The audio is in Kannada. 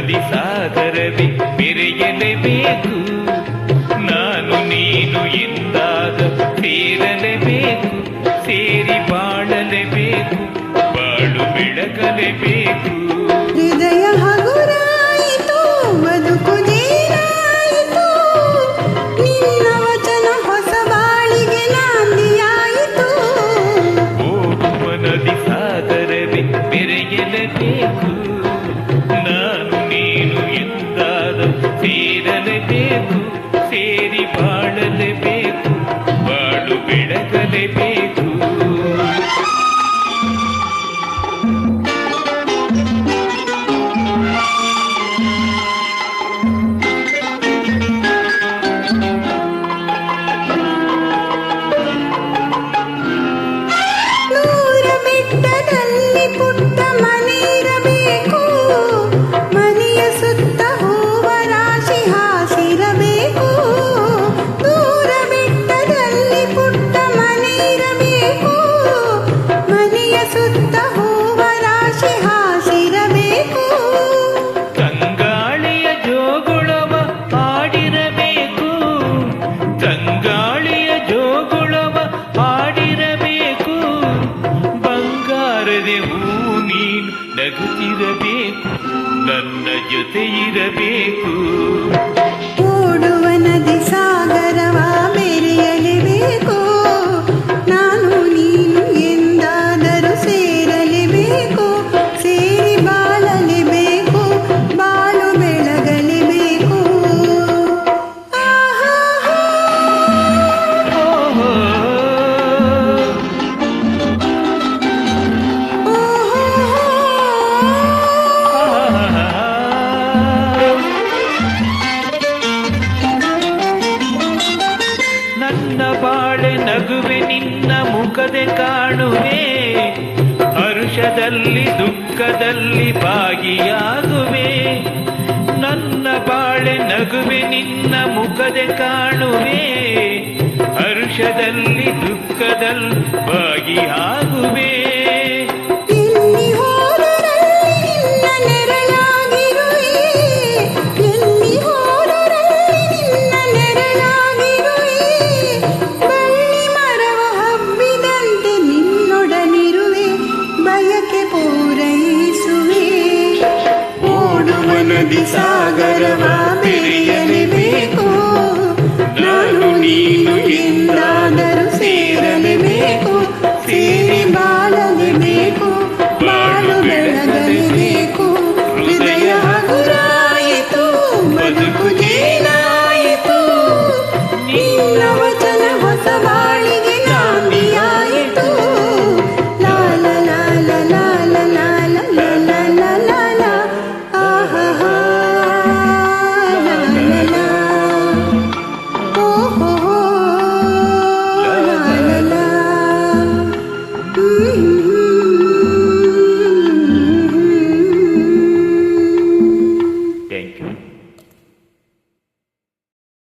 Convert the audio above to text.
ನದಿ ಸಾಗರವೇ ಬೆರೆಯಲೇಬೇಕು, ನಾನು ನೀನು ಎಂದಾಗ ಸೇರಲೇಬೇಕು, ಸೇರಿ ಬಾಳಲೇಬೇಕು, ಬಾಳು ಬೆಳಗಲೇಬೇಕು. ಹೃದಯ ಹಗುರಾಯಿತು, ಬದುಕು ಜೇನಾಯಿತು, ನಿನ್ನ ವಚನ ಹೊಸ ಬಾಳಿಗೆ ನಾಂದಿಯಾಯಿತು. ಓಡುವ ನದಿ ಸಾಗರವೇ ಬೆರೆಯಲೇಬೇಕು, ನಾನು ನೀನು ಎಂದಾದ ಸೇರಲೇಬೇಕು, ಸೇರಿ ಬಾಳಲೇಬೇಕು, ಬಾಳು ಬೆಳಗಲೇಬೇಕು. ದೂರ ಬೆಟ್ಟದಲ್ಲಿ ಪುಟ್ಟ ಮನೆ ಇರಬೇಕು, ಮನೆಯ ಸುತ್ತ ಹೂವ ರಾಶಿ ಹಾಸಿರಬೇಕು. ದೂರ ಬೆಟ್ಟದಲ್ಲಿ ಪುಟ್ಟ ಮನೆ ಇರಬೇಕು, ಮನೆಯ ಸುತ್ತ ಹೂವ ರಾಶಿ ಹಾಸಿರಬೇಕು. ತಂಗಾಳಿಯ ಜೋಗುಳವ ಹಾಡಿರಬೇಕು, ತಂಗಾಳಿಯ ಜೋಗುಳವ ಹಾಡಿರಬೇಕು, ಬಂಗಾರದ ಹೂ ನೀನು ನಗುತ್ತಿರಬೇಕು, ನನ್ನ ಜೊತೆ ಇರಬೇಕು. ಓಡುವ ನದಿ ಸಾಗರವ ಬೆರೆಯಲೇಬೇಕು, ನಾನು ನೀನು ಎಂದಾದರೂ ಸೇರಲೇಬೇಕು, ಸೇರಿ ಬಾಳಲೇಬೇಕು, ಬಾಳು ಬೆಳಗಲೇಬೇಕು. ಆಹಾ ಓಹೋ, ನನ್ನ ಬಾಳೆ ನಗುವೆ ನಿನ್ನ ಮುಖದೆ ಕಾಣುವೆ, ಹರುಷದಲ್ಲಿ ದುಃಖದಲ್ಲಿ ಭಾಗಿಯಾಗುವೆ. ನನ್ನ ಬಾಳೆ ನಗುವೆ ನಿನ್ನ ಮುಖದೆ ಕಾಣುವೆ, ಹರುಷದಲ್ಲಿ ದುಃಖದಲ್ಲಿ ಭಾಗಿಯಾಗುವೆ. ಎಲ್ಲಿ ಹೋದರಲ್ಲಿ ನಿನ್ನ ನೆರಳಾಗಿರುವೆ, ಎಲ್ಲಿ ಹೋದರಲ್ಲಿ ನಿನ್ನ ನೆರಳಾಗಿರುವೆ. ಬಳ್ಳಿ ಮರವ ಹಬ್ಬಿದಂತೆ ನಿನ್ನೊಡನಿರುವೆ, ಬಯಕೆ ಪೂರೈಸುವೆ. ಓಡುವ ನದಿ ಸಾಗರವ ಬೆರೆಯಲೇಬೇಕು, ನಾನು ನೀನು ಎಂದ